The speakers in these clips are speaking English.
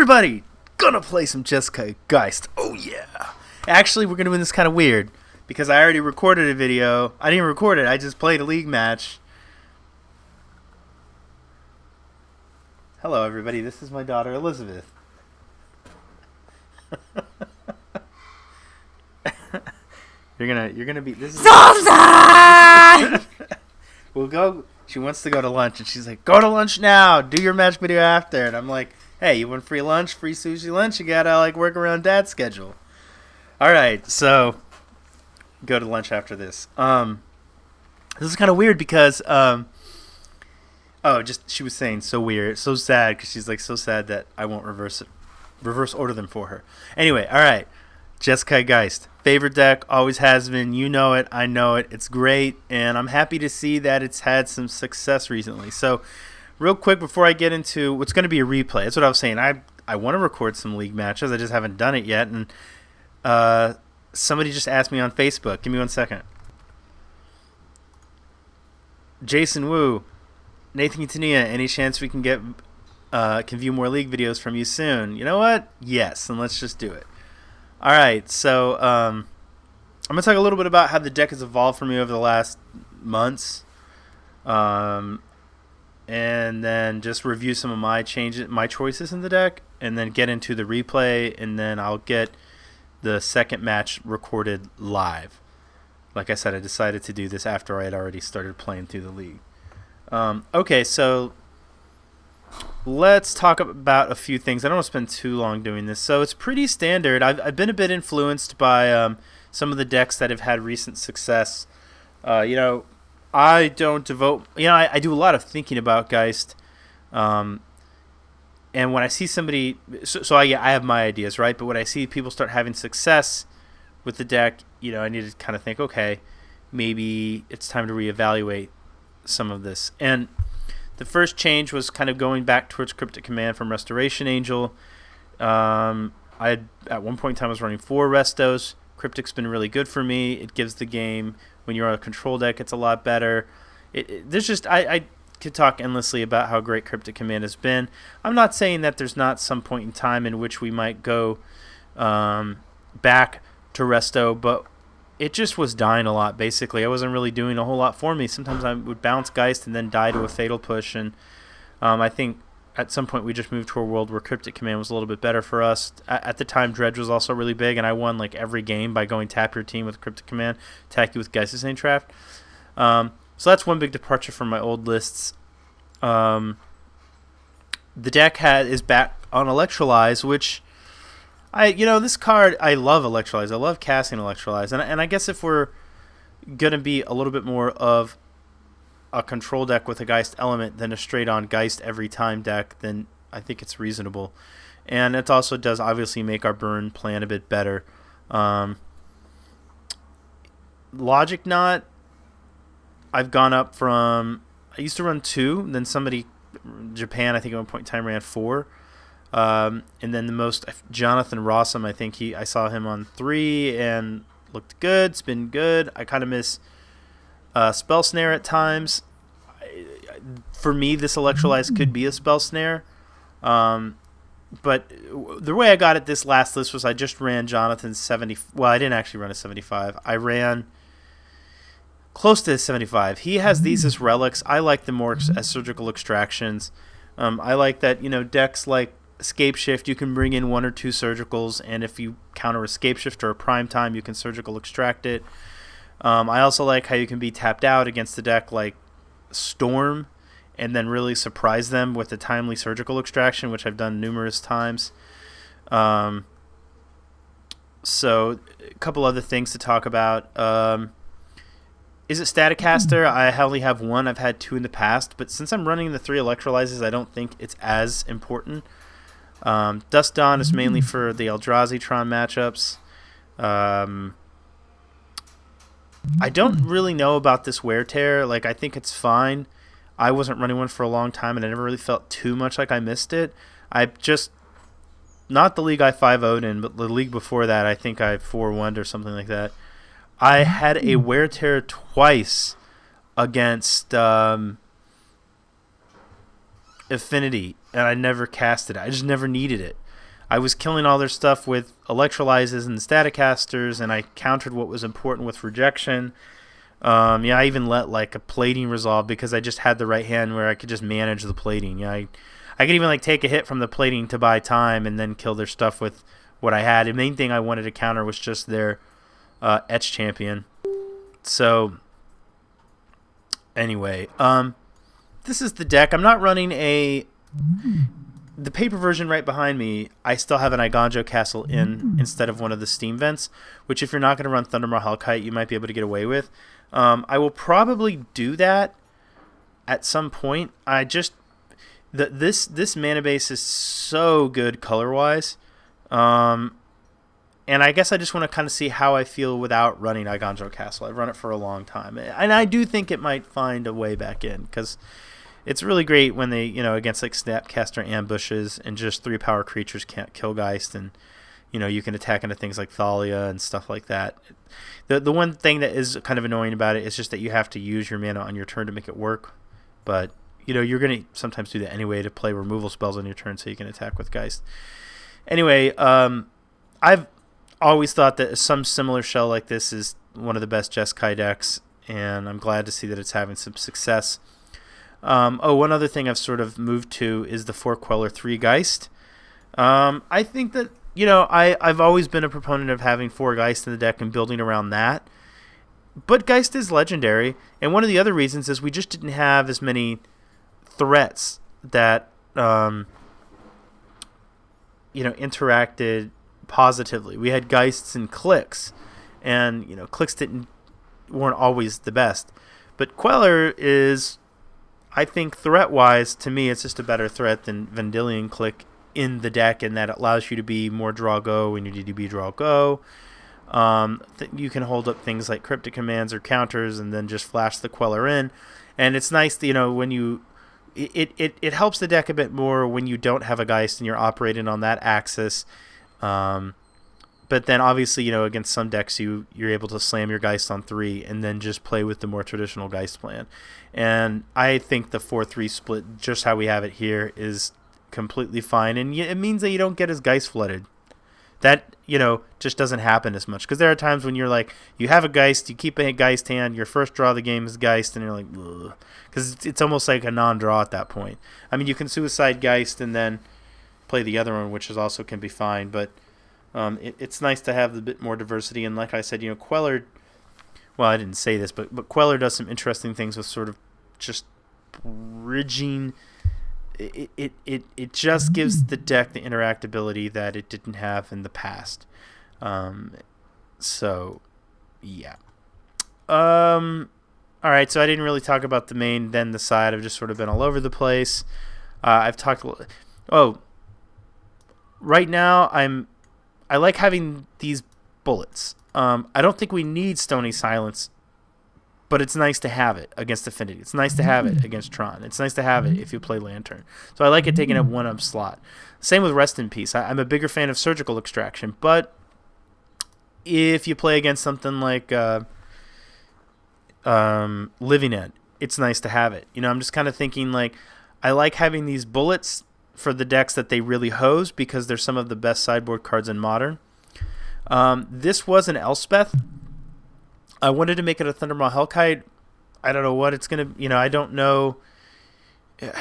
Everybody, gonna play some Jeskai Geist. Oh yeah. Actually, we're gonna win this kind of weird because I already recorded a video. I didn't record it. I just played a league match. Hello, everybody. This is my daughter Elizabeth. You're gonna be. This is. We'll go. She wants to go to lunch, and she's like, "Go to lunch now. Do your match video after." And I'm like, "Hey, you want free lunch, free sushi lunch? You gotta work around Dad's schedule." All right, so go to lunch after this. This is kind of weird because she was saying so weird, so sad because she's like so sad that I won't reverse order them for her. Anyway, all right, Jeskai Geist. Favorite deck, always has been. You know it, I know it. It's great, and I'm happy to see that it's had some success recently. So, real quick before I get into what's going to be a replay, that's what I was saying. I want to record some league matches. I just haven't done it yet, and somebody just asked me on Facebook. Give me 1 second. Jason Wu, Nathan Tania, any chance we can can view more league videos from you soon? You know what? Yes, and let's just do it. All right, so I'm going to talk a little bit about how the deck has evolved for me over the last months, and then just review some of my choices in the deck, and then get into the replay, and then I'll get the second match recorded live. Like I said, I decided to do this after I had already started playing through the league. Okay, so let's talk about a few things. I don't want to spend too long doing this. So it's pretty standard. I've been a bit influenced by some of the decks that have had recent success. I don't devote... I do a lot of thinking about Geist. And when I see somebody... So I have my ideas, right? But when I see people start having success with the deck, I need to kind of think, okay, maybe it's time to reevaluate some of this. And the first change was kind of going back towards Cryptic Command from Restoration Angel. At one point in time I was running 4 Restos. Cryptic's been really good for me. It gives the game, when you're on a control deck, it's a lot better. I could talk endlessly about how great Cryptic Command has been. I'm not saying that there's not some point in time in which we might go back to Resto, but it just was dying a lot, basically. I wasn't really doing a whole lot for me. Sometimes I would bounce Geist and then die to a Fatal Push, and I think at some point we just moved to a world where Cryptic Command was a little bit better for us. At the time, Dredge was also really big, and I won every game by going tap your team with Cryptic Command, attack you with Geist's Draft. So that's one big departure from my old lists. The deck is back on Electrolyze, which... this card, I love Electrolyze. I love casting Electrolyze. And I guess if we're going to be a little bit more of a control deck with a Geist element than a straight-on Geist every time deck, then I think it's reasonable. And it also does obviously make our burn plan a bit better. Logic Knot, I've gone up from... I used to run 2, then somebody... Japan, I think at one point in time, ran 4. And then the most, Jonathan Rossum, I think I saw him on 3 and looked good. It's been good. I kind of miss Spell Snare at times. For me, this Electrolyze could be a Spell Snare. But the way I got it this last list was I just ran Jonathan's 70. Well, I didn't actually run a 75. I ran close to 75. He has these as relics. I like them more as surgical extractions. I like that, decks like Escape Shift, you can bring in 1 or 2 surgicals, and if you counter Escape Shift or a Prime Time, you can surgical extract it. I also like how you can be tapped out against the deck like Storm and then really surprise them with a timely surgical extraction, which I've done numerous times. So a couple other things to talk about. Is it Staticaster? I only have 1. I've had 2 in the past, but since I'm running the 3 Electrolyzes, I don't think it's as important. Dust Dawn is mainly for the Eldrazi-Tron matchups. I don't really know about this Wear Tear. I think it's fine. I wasn't running one for a long time, and I never really felt too much like I missed it. Not the league I 5-0'd in, but the league before that, I think I 4-1'd or something like that. I had a Wear Tear twice against Affinity, and I never cast it. I just never needed it. I was killing all their stuff with electrolyzes and staticasters, and I countered what was important with rejection. I even let like a plating resolve because I just had the right hand where I could just manage the plating. I could even like take a hit from the plating to buy time and then kill their stuff with what I had. The main thing I wanted to counter was just their Etch Champion. So anyway, this is the deck. I'm not running the paper version right behind me. I still have an Iganjo Castle instead of one of the Steam Vents, which if you're not going to run Thundermaw Hellkite, you might be able to get away with. I will probably do that at some point. This mana base is so good color-wise. And I guess I just want to kind of see how I feel without running Iganjo Castle. I've run it for a long time. And I do think it might find a way back in, because it's really great when they, against like Snapcaster ambushes and just 3-power creatures can't kill Geist, and, you can attack into things like Thalia and stuff like that. The one thing that is kind of annoying about it is just that you have to use your mana on your turn to make it work. But, you're going to sometimes do that anyway to play removal spells on your turn so you can attack with Geist. Anyway, I've always thought that some similar shell like this is one of the best Jeskai decks, and I'm glad to see that it's having some success. One other thing I've sort of moved to is the 4 Queller 3 Geist. I think that, I've always been a proponent of having 4 Geist in the deck and building around that. But Geist is legendary, and one of the other reasons is we just didn't have as many threats that, interacted positively. We had Geists and Clicks, and, Clicks weren't always the best. But Queller is, I think, threat-wise, to me, it's just a better threat than Vendilion Click in the deck, and that allows you to be more draw-go when you need to be draw-go. You can hold up things like Cryptic Commands or counters and then just flash the Queller in. And it's nice, when you... It helps the deck a bit more when you don't have a Geist and you're operating on that axis. But then obviously, against some decks you're able to slam your Geist on 3 and then just play with the more traditional Geist plan. And I think the 4-3 split, just how we have it here, is completely fine. And it means that you don't get as Geist flooded. That, just doesn't happen as much. Because there are times when you're like, you have a Geist, you keep a Geist hand, your first draw of the game is Geist, and you're like, ugh. Because it's almost like a non-draw at that point. I mean, you can Suicide Geist and then play the other one, which also can be fine. But it's nice to have a bit more diversity. And like I said, Queller, well, I didn't say this, but Queller does some interesting things with sort of just bridging. It just gives the deck the interactability that it didn't have in the past. So, yeah. All right, so I didn't really talk about the main, then the side. I've just sort of been all over the place. I've talked. Right now I like having these bullets. I don't think we need Stony Silence, but it's nice to have it against Affinity. It's nice to have it against Tron. It's nice to have it if you play Lantern. So I like it taking a 1-up slot. Same with Rest in Peace. I'm a bigger fan of Surgical Extraction, but if you play against something like Living End, it's nice to have it. I'm just kind of thinking like I like having these bullets for the decks that they really hose because they're some of the best sideboard cards in Modern. This was an Elspeth. I wanted to make it a Thundermaw Hellkite. I don't know what it's going to... I don't know...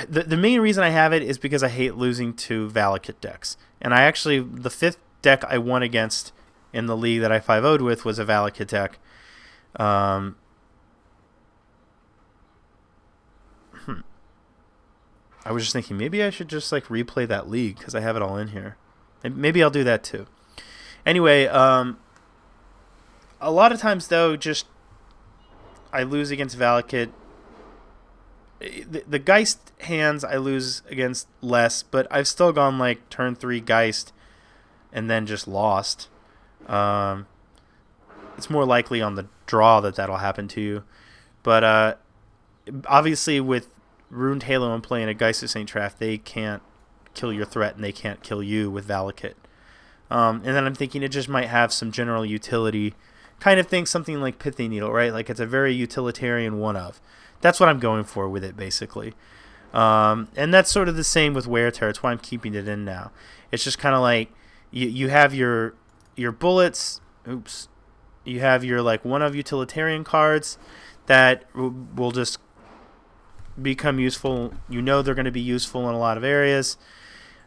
The main reason I have it is because I hate losing to Valakut decks. And the 5th deck I won against in the league that I 5-0'd with was a Valakut deck. I was just thinking, maybe I should just replay that league because I have it all in here. Maybe I'll do that too. Anyway, a lot of times though, just I lose against Valakut. The Geist hands I lose against less, but I've still gone turn 3 Geist and then just lost. It's more likely on the draw that'll happen to you. But obviously with Ruined Halo and playing a Geist of St. Traff, they can't kill your threat and they can't kill you with Valakut. And then I'm thinking it just might have some general utility. Kind of think something like Pithy Needle, right? It's a very utilitarian one-of. That's what I'm going for with it, basically. And that's sort of the same with Wear Tear. It's why I'm keeping it in now. It's just kind of you have your bullets. Oops. You have your like one of utilitarian cards that will just become useful. You know they're going to be useful in a lot of areas.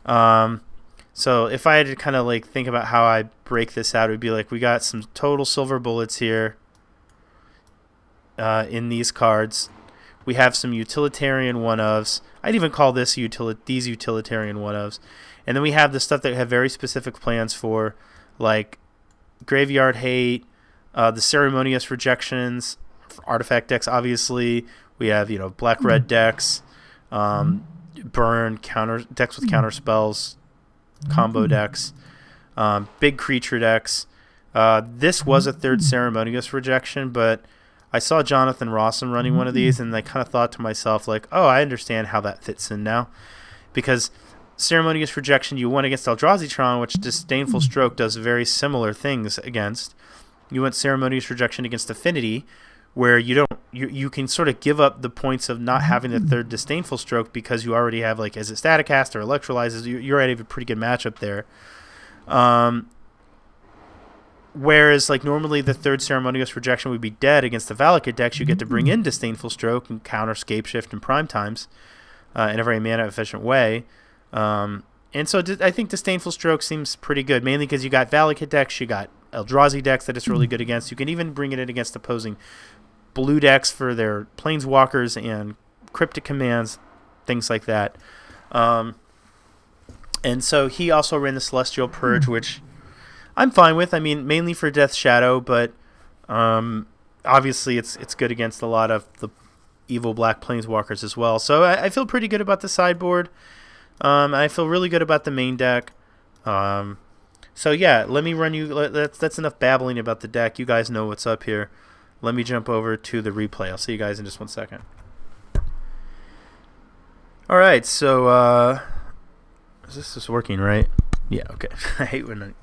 So if I had to kind of like think about how I break this out, it would be like we got some total silver bullets here in these cards. We have some utilitarian one-ofs. I'd even call this these utilitarian one-ofs. And then we have the stuff that we have very specific plans for, like Graveyard Hate, the Ceremonious Rejections, Artifact decks, obviously. We have, black-red decks, burn, decks with counter spells, combo decks, big creature decks. This was a third Ceremonious Rejection, but I saw Jonathan Rawson running one of these, and I kind of thought to myself, like, oh, I understand how that fits in now. Because Ceremonious Rejection, you won against Eldrazi-tron, which Disdainful Stroke does very similar things against. You went Ceremonious Rejection against Affinity, where you can sort of give up the points of not having the third Disdainful Stroke because you already have, like, as it Staticast or Electrolyzes, you already have a pretty good matchup there. Whereas, like, normally the third Ceremonious Rejection would be dead against the Valakut decks. You get to bring in Disdainful Stroke and counter Scapeshift and Prime Times in a very mana-efficient way. And so I think Disdainful Stroke seems pretty good, mainly because you got Valakut decks, you got Eldrazi decks that it's really good against. You can even bring it in against opposing blue decks for their Planeswalkers and Cryptic Commands, things like that. And so he also ran the Celestial Purge, which I'm fine with. I mean, mainly for Death Shadow, but obviously it's good against a lot of the evil black Planeswalkers as well. So I feel pretty good about the sideboard. I feel really good about the main deck. So yeah, let me run you. That's enough babbling about the deck. You guys know what's up here. Let me jump over to the replay. I'll see you guys in just 1 second. All right, so this is working, right? Yeah, okay. I hate when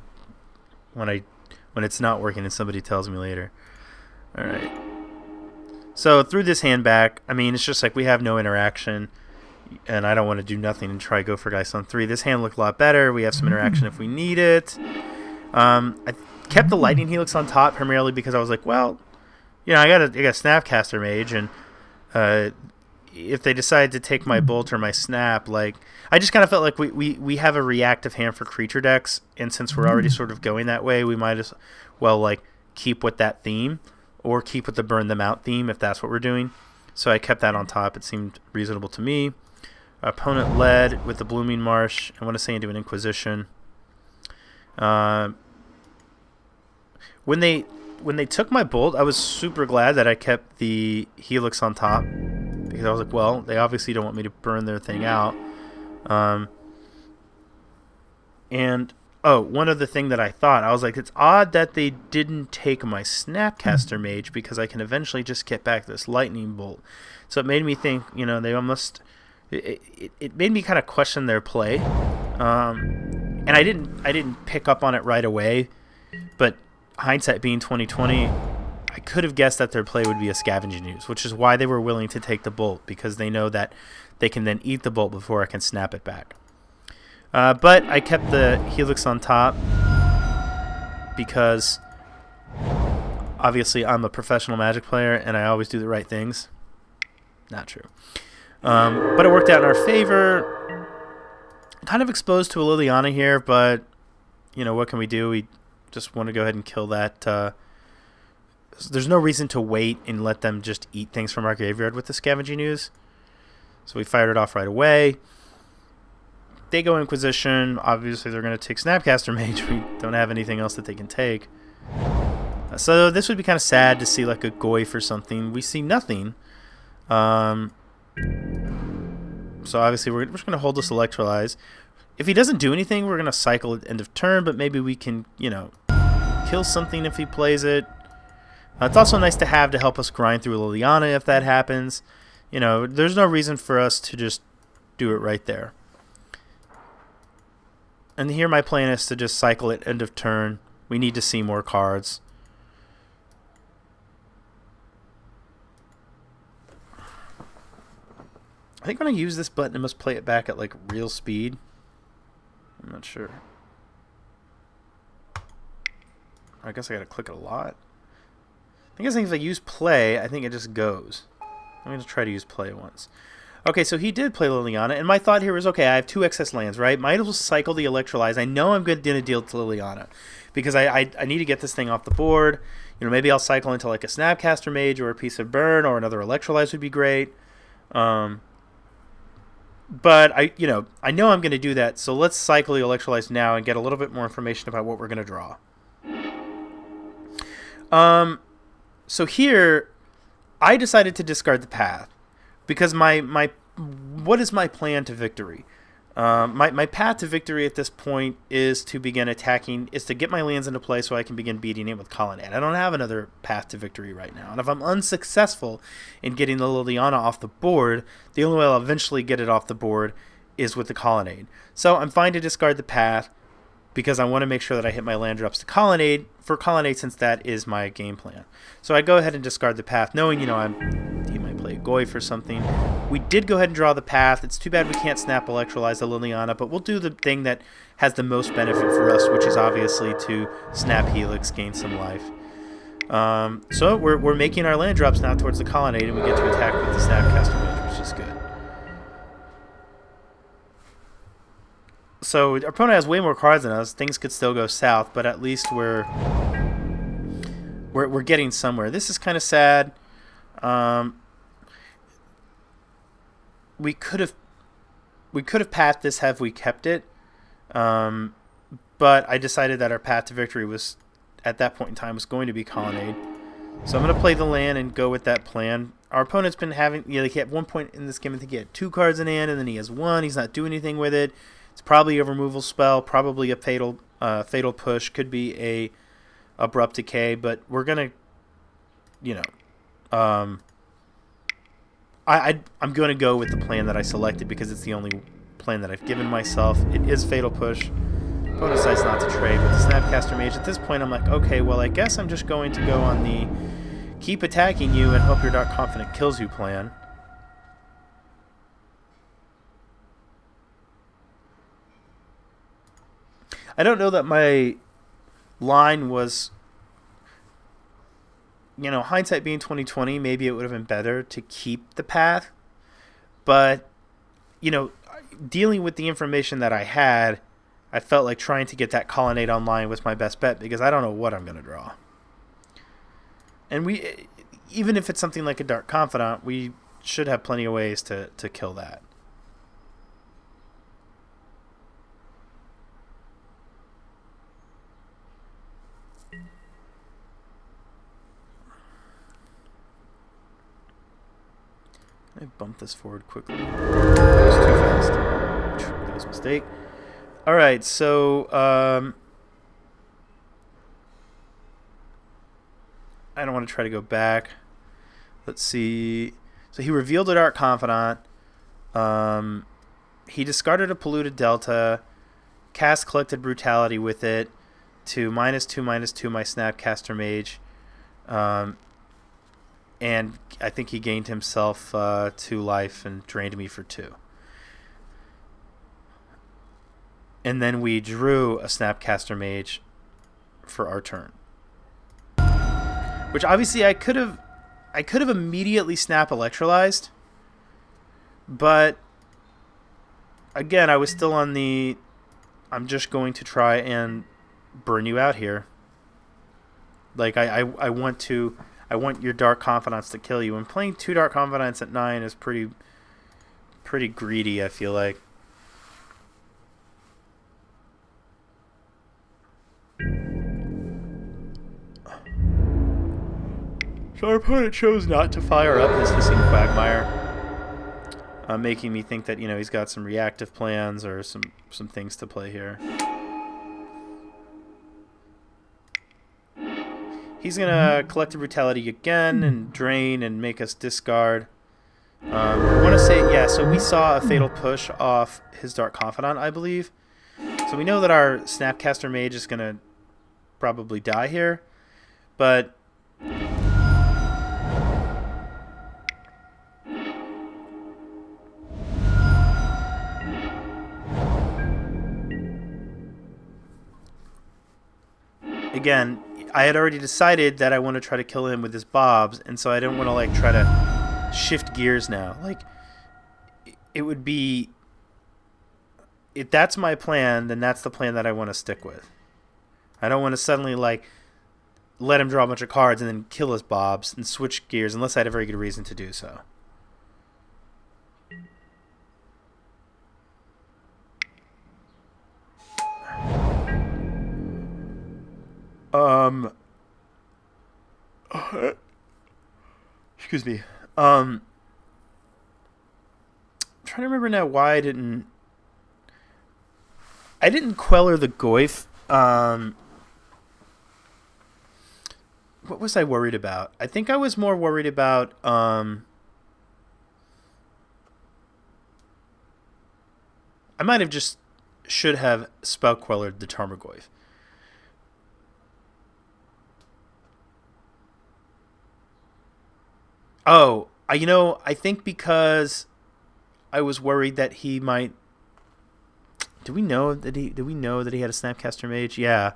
it's not working and somebody tells me later. All right. So through this hand back, I mean, it's just like we have no interaction, and I don't want to do nothing and try Go for Geist on 3. This hand looked a lot better. We have some interaction if we need it. I kept the Lightning Helix on top primarily because I was like, well, I got a Snapcaster Mage, and if they decide to take my Bolt or my Snap, like, I just kind of felt like we have a reactive hand for creature decks, and since we're already sort of going that way, we might as well, like, keep with that theme, or keep with the Burn Them Out theme if that's what we're doing. So I kept that on top. It seemed reasonable to me. Opponent led with the Blooming Marsh. I want to say into an Inquisition. When they took my Bolt, I was super glad that I kept the Helix on top, because I was like, well, they obviously don't want me to burn their thing out. One other thing that I thought, I was like, it's odd that they didn't take my Snapcaster Mage, because I can eventually just get back this Lightning Bolt. So it made me think, they almost... It made me kind of question their play. And I didn't pick up on it right away, but hindsight being 2020, I could have guessed that their play would be a Scavenging Ooze, which is why they were willing to take the Bolt, because they know that they can then eat the Bolt before I can snap it back. But I kept the Helix on top because obviously I'm a professional Magic player and I always do the right things. Not true. But it worked out in our favor. Kind of exposed to a Liliana here, but what can we do? We just want to go ahead and kill that. There's no reason to wait and let them just eat things from our graveyard with the Scavenging Ooze. So we fired it off right away. They go Inquisition. Obviously, they're going to take Snapcaster Mage. We don't have anything else that they can take. So this would be kind of sad to see like a Goy for something. We see nothing. So obviously, we're just going to hold this Electrolyze. If he doesn't do anything, we're going to cycle at end of turn, but maybe we can, kill something if he plays it. It's also nice to have to help us grind through Liliana if that happens. There's no reason for us to just do it right there. And here my plan is to just cycle at end of turn. We need to see more cards. I think when I use this button, I must play it back at like real speed. I'm not sure. I guess I gotta click it a lot. I guess if I use play, I think it just goes. I'm going to try to use play once. Okay, so he did play Liliana, and my thought here was, okay, I have 2 excess lands, right? Might as well cycle the Electrolyze. I know I'm going to deal to Liliana, because I need to get this thing off the board. You know, maybe I'll cycle into like a Snapcaster Mage or a Piece of Burn, or another Electrolyze would be great. But I know I'm going to do that, so let's cycle the Electrolyze now and get a little bit more information about what we're going to draw. So here, I decided to discard the path because what is my plan to victory? My path to victory at this point is to begin attacking, is to get my lands into play so I can begin beating it with Colonnade. I don't have another path to victory right now. And if I'm unsuccessful in getting the Liliana off the board, the only way I'll eventually get it off the board is with the Colonnade. So I'm fine to discard the path because I want to make sure that I hit my land drops to Colonnade, since that is my game plan. So I go ahead and discard the path, knowing, he might play a Goy for something. We did go ahead and draw the path. It's too bad we can't snap Electrolyze the Liliana, but we'll do the thing that has the most benefit for us, which is obviously to snap Helix, gain some life. So we're making our land drops now towards the Colonnade, and we get to attack with the Snapcaster Mage, which is good. So our opponent has way more cards than us. Things could still go south, but at least we're getting somewhere. This is kind of sad. We could have pathed this had we kept it, but I decided that our path to victory was, at that point in time, was going to be Colonnade. So I'm going to play the land and go with that plan. Our opponent's been having, he had one point in this game, I think he had 2 cards in hand, and then he has 1. He's not doing anything with it. It's probably a removal spell, probably a fatal push, could be a abrupt decay, but we're gonna, I'm gonna go with the plan that I selected because it's the only plan that I've given myself. It is fatal push. Opponent decides not to trade with the Snapcaster Mage. At this point, I'm like, okay, well, I guess I'm just going to go on the keep attacking you and hope your Dark Confidant kills you plan. I don't know that my line was, hindsight being 2020, maybe it would have been better to keep the path. But, dealing with the information that I had, I felt like trying to get that Colonnade online was my best bet because I don't know what I'm going to draw. And even if it's something like a Dark Confidant, we should have plenty of ways to kill that. I bump this forward quickly. That was too fast. That was a mistake. Alright, so I don't want to try to go back. Let's see. So he revealed a Dark Confidant. He discarded a Polluted Delta. Cast Collected Brutality with it to -2/-2 my Snapcaster Mage. And I think he gained himself 2 life and drained me for 2. And then we drew a Snapcaster Mage for our turn. Which obviously I could have immediately Snap Electrolyzed. But again, I was still on the I'm just going to try and burn you out here. Like I want your Dark Confidants to kill you. And playing 2 Dark Confidants at 9 is pretty greedy, I feel like. So our opponent chose not to fire up his Hissing Quagmire, making me think that, he's got some reactive plans or some things to play here. He's going to Collective Brutality again and drain and make us discard. I want to say, yeah, so we saw a Fatal Push off his Dark Confidant, I believe. So we know that our Snapcaster Mage is going to probably die here. But again, I had already decided that I want to try to kill him with his bobs, and so I don't want to like try to shift gears now. Like, it would be, if that's my plan, then that's the plan that I want to stick with. I don't want to suddenly like let him draw a bunch of cards and then kill his bobs and switch gears unless I had a very good reason to do so. Excuse me. I'm trying to remember now why I didn't queller the Goyf. What was I worried about? I think I was more worried about I might have just should have spell quellered the Tarmogoyf. Oh, I think because I was worried that he might. Did we know that he had a Snapcaster Mage? Yeah.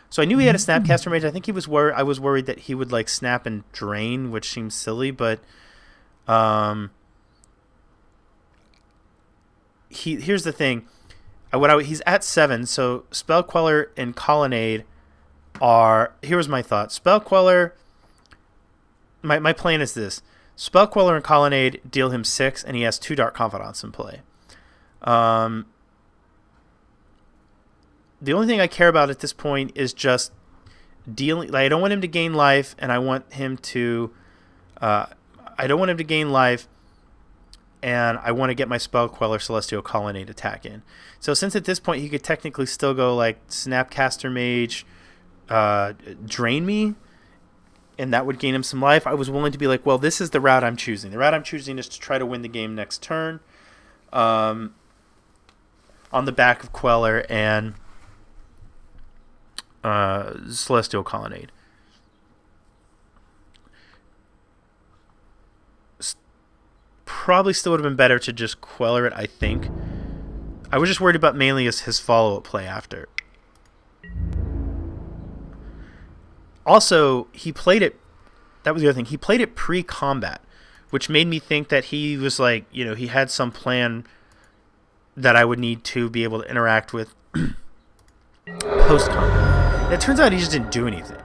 So I knew he had a Snapcaster Mage. I think he was I was worried that he would like snap and drain, which seems silly, but here's the thing. He's at 7, so Spell Queller and Colonnade are. Here was my thought. Spell Queller. My plan is this. Spell Queller and Colonnade deal him 6, and he has 2 Dark Confidants in play. The only thing I care about at this point is just dealing. Like, I don't want him to gain life, and I want him to. I don't want him to gain life, and I want to get my Spell Queller Celestial Colonnade attack in. So since at this point he could technically still go like Snapcaster Mage, drain me, and that would gain him some life, I was willing to be like, well, this is the route I'm choosing. The route I'm choosing is to try to win the game next turn, on the back of Queller and Celestial Colonnade. Probably still would have been better to just Queller it, I think. I was just worried about mainly his follow-up play after. Also, he played it. That was the other thing. He played it pre-combat, which made me think that he was like, he had some plan that I would need to be able to interact with post-combat. And it turns out he just didn't do anything.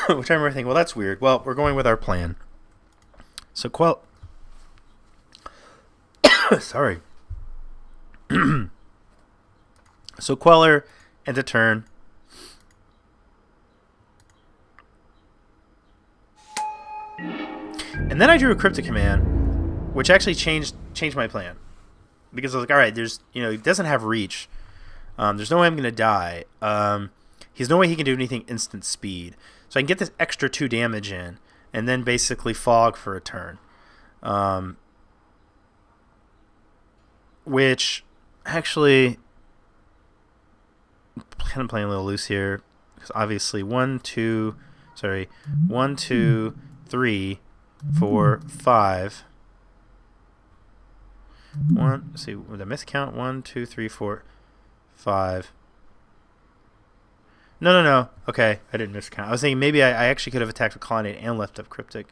Which I remember thinking, well, that's weird. Well, we're going with our plan. So Sorry. So Queller end of turn. And then I drew a Cryptic Command, which actually changed my plan. Because I was like, all right, he doesn't have reach. There's no way I'm going to die. There's no way he can do anything instant speed. So I can get this extra 2 damage in, and then basically fog for a turn. Which, actually, kind of playing a little loose here. Because obviously 1, 2, 3, 4, 5. Let's see, did I miscount? 1, 2, 3, 4, 5. No. Okay, I didn't miscount. I was thinking maybe I actually could have attacked with Colonnade and left up Cryptic.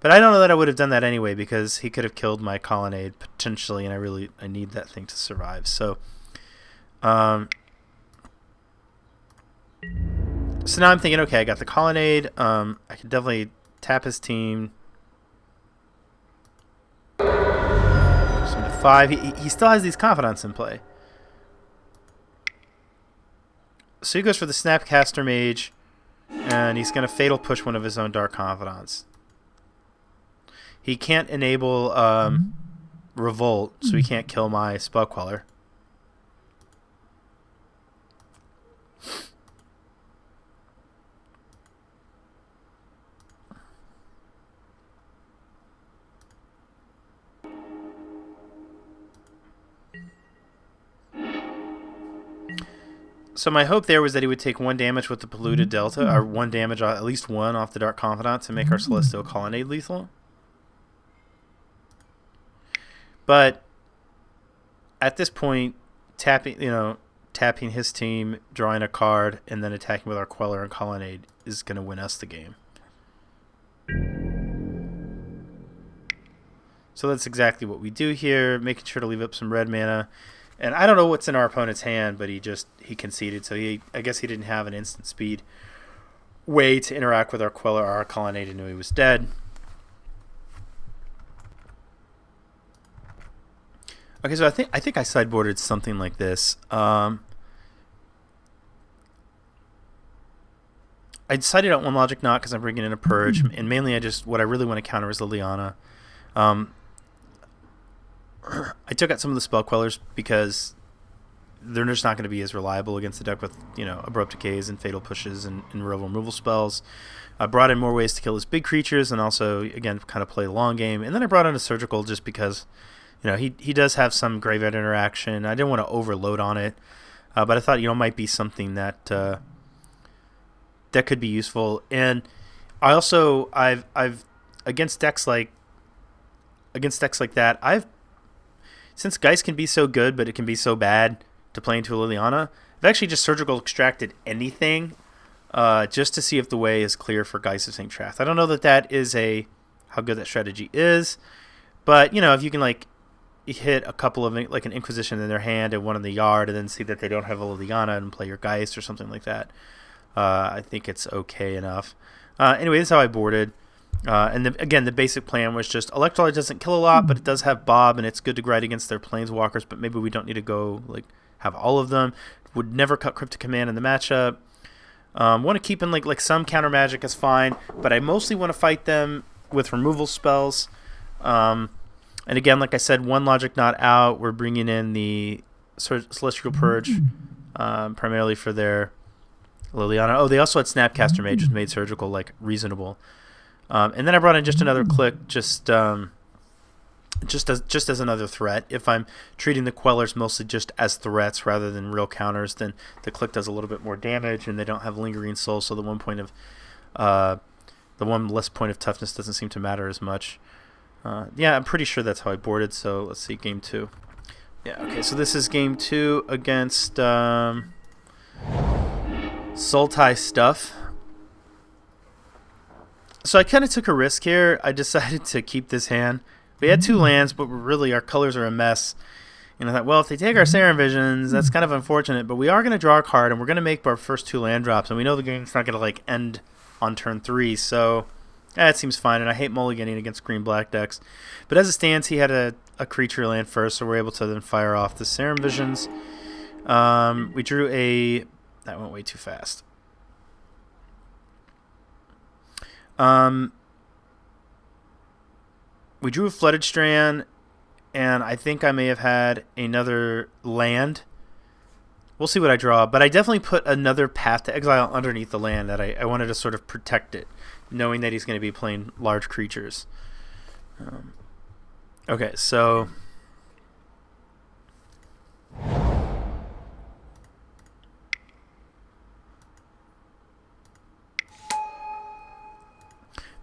But I don't know that I would have done that anyway, because he could have killed my Colonnade potentially, and I need that thing to survive. So, so now I'm thinking, okay, I got the Colonnade. I can definitely tap his team. Push him to 5. He still has these Confidants in play. So he goes for the Snapcaster Mage, and he's going to Fatal Push one of his own Dark Confidants. He can't enable Revolt, so he can't kill my Spell Queller. So my hope there was that he would take 1 damage with the Polluted Delta, or 1 damage, at least 1 off the Dark Confidant to make our Celestial Colonnade lethal. But at this point, tapping tapping his team, drawing a card, and then attacking with our Queller and Colonnade is going to win us the game. So that's exactly what we do here, making sure to leave up some red mana. And I don't know what's in our opponent's hand, but he conceded, so I guess he didn't have an instant speed way to interact with our Queller or our Colonnade and knew he was dead. Okay, so I think I sideboarded something like this. I decided on one Logic Knot because I'm bringing in a Purge, and mainly what I really want to counter is Liliana. I took out some of the Spell Quellers because they're just not going to be as reliable against the deck with, Abrupt Decays and Fatal Pushes and removal spells. I brought in more ways to kill his big creatures and also, again, kind of play the long game. And then I brought in a Surgical just because, he does have some graveyard interaction. I didn't want to overload on it, but I thought, it might be something that that could be useful. And I also, I've against decks like that, since Geist can be so good, but it can be so bad to play into a Liliana, I've actually just Surgical extracted anything just to see if the way is clear for Geist of St. Trath. I don't know that is how good that strategy is, but, if you can, hit a couple of, an Inquisition in their hand and one in the yard and then see that they don't have a Liliana and play your Geist or something like that, I think it's okay enough. Anyway, this is how I boarded. And again, the basic plan was just Electrolyte doesn't kill a lot, but it does have Bob, and it's good to grind against their Planeswalkers, but maybe we don't need to go, have all of them. Would never cut Cryptic Command in the matchup. Want to keep in, some counter magic is fine, but I mostly want to fight them with removal spells. And again, like I said, one Logic Knot out. We're bringing in the Celestial Purge primarily for their Liliana. Oh, they also had Snapcaster Mage, which made Surgical, reasonable. And then I brought in just another Click, just as another threat. If I'm treating the Quellers mostly just as threats rather than real counters, then the Click does a little bit more damage, and they don't have Lingering Soul, so the one less point of toughness doesn't seem to matter as much. Yeah, I'm pretty sure that's how I boarded. So let's see, game 2. Yeah, okay. So this is game 2 against Sultai stuff. So I kind of took a risk here. I decided to keep this hand. We had 2 lands, but our colors are a mess. And I thought, well, if they take our Serum Visions, that's kind of unfortunate. But we are going to draw a card, and we're going to make our first 2 land drops. And we know the game's not going to end on turn 3. So it seems fine. And I hate mulliganing against green-black decks. But as it stands, he had a creature land first, so we're able to then fire off the Serum Visions. We drew that went way too fast. We drew a Flooded Strand, and I think I may have had another land. We'll see what I draw, but I definitely put another Path to Exile underneath the land that I wanted to sort of protect it, knowing that he's going to be playing large creatures. Okay, so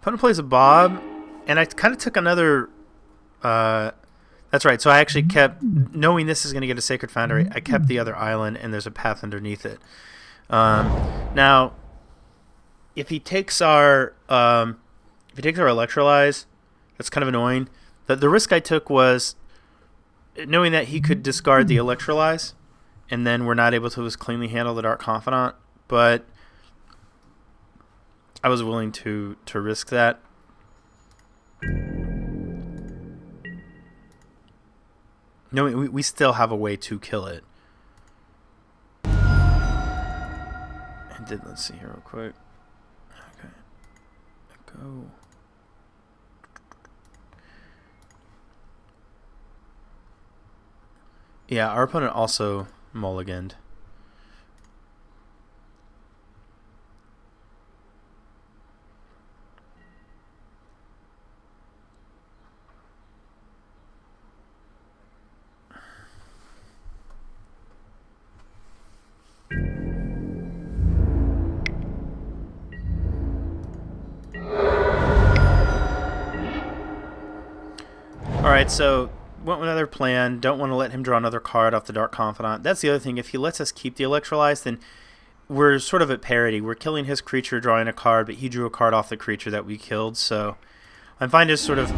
opponent plays a Bob, and I kind of took another. That's right. So I actually kept, knowing this is going to get a Sacred Foundry, I kept the other island, and there's a path underneath it. Now, if he takes our Electrolyze, that's kind of annoying. The risk I took was knowing that he could discard the Electrolyze, and then we're not able to just cleanly handle the Dark Confidant. But I was willing to risk that. No, we still have a way to kill it. Let's see here real quick. Okay. Go. Yeah, our opponent also mulliganed. Alright, so went with another plan. Don't want to let him draw another card off the Dark Confidant. That's the other thing. If he lets us keep the Electrolyze, then we're sort of at parity. We're killing his creature, drawing a card, but he drew a card off the creature that we killed. So I'm fine to sort of...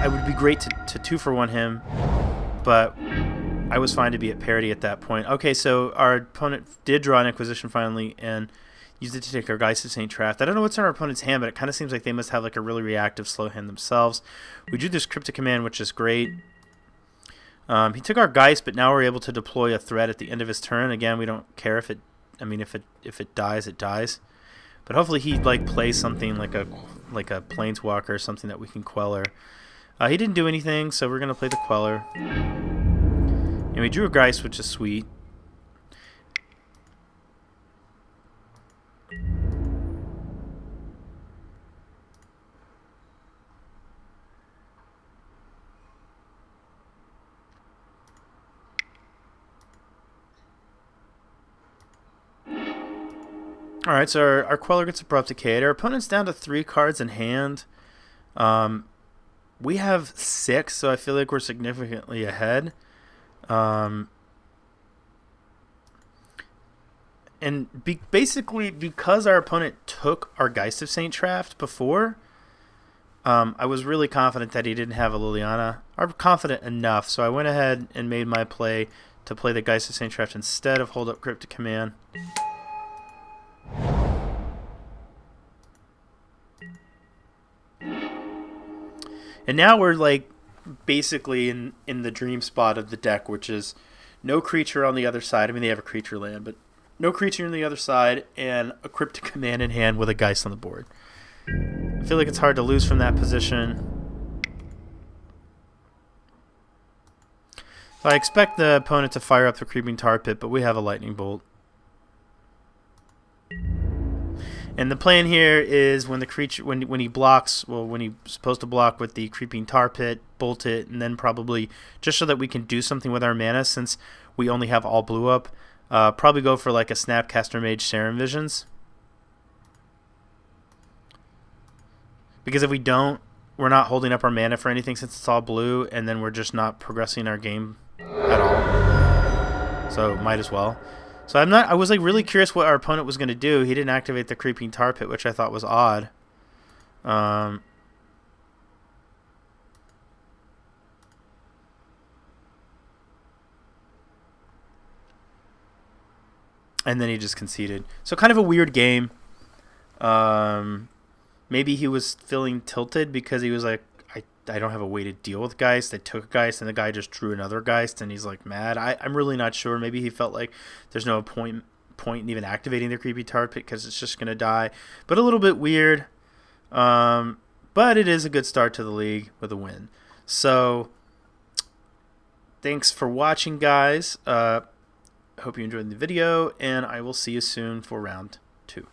It would be great to 2-for-1 him, but I was fine to be at parity at that point. Okay, so our opponent did draw an Inquisition finally and used it to take our Geist of St. Traft. I don't know what's in our opponent's hand, but it kind of seems like they must have like a really reactive slow hand themselves. We drew this Cryptic Command, which is great. He took our Geist, but now we're able to deploy a threat at the end of his turn. Again, we don't care if it... I mean, if it dies, it dies. But hopefully he like plays something like a Planeswalker or something that we can Queller. He didn't do anything, so we're gonna play the Queller. And we drew a Geist, which is sweet. Alright, so our Queller gets Abrupt Decay. Our opponent's down to 3 cards in hand. We have 6, so I feel like we're significantly ahead. And basically, because our opponent took our Geist of St. Traft before, I was really confident that he didn't have a Liliana. I'm confident enough, so I went ahead and made my play to play the Geist of St. Traft instead of hold up Cryptic Command. And now we're like basically in the dream spot of the deck, which is no creature on the other side. I mean, they have a creature land, but no creature on the other side and a Cryptic Command in hand with a Geist on the board. I feel like it's hard to lose from that position. So I expect the opponent to fire up the Creeping Tar Pit, but we have a Lightning Bolt. And the plan here is when the creature, when he blocks, well, when he's supposed to block with the Creeping Tar Pit, bolt it, and then probably, just so that we can do something with our mana, since we only have all blue up, probably go for like a Snapcaster Mage Serum Visions. Because if we don't, we're not holding up our mana for anything since it's all blue, and then we're just not progressing our game at all. So might as well. So I was like really curious what our opponent was going to do. He didn't activate the Creeping Tar Pit, which I thought was odd. And then he just conceded. So kind of a weird game. Maybe he was feeling tilted because he was like, I don't have a way to deal with Geist. I took a Geist, and the guy just drew another Geist, and he's like mad. I'm really not sure. Maybe he felt like there's no point in even activating the Creepy Tar Pit because it's just going to die. But a little bit weird. But it is a good start to the league with a win. So thanks for watching, guys. Hope you enjoyed the video, and I will see you soon for round 2.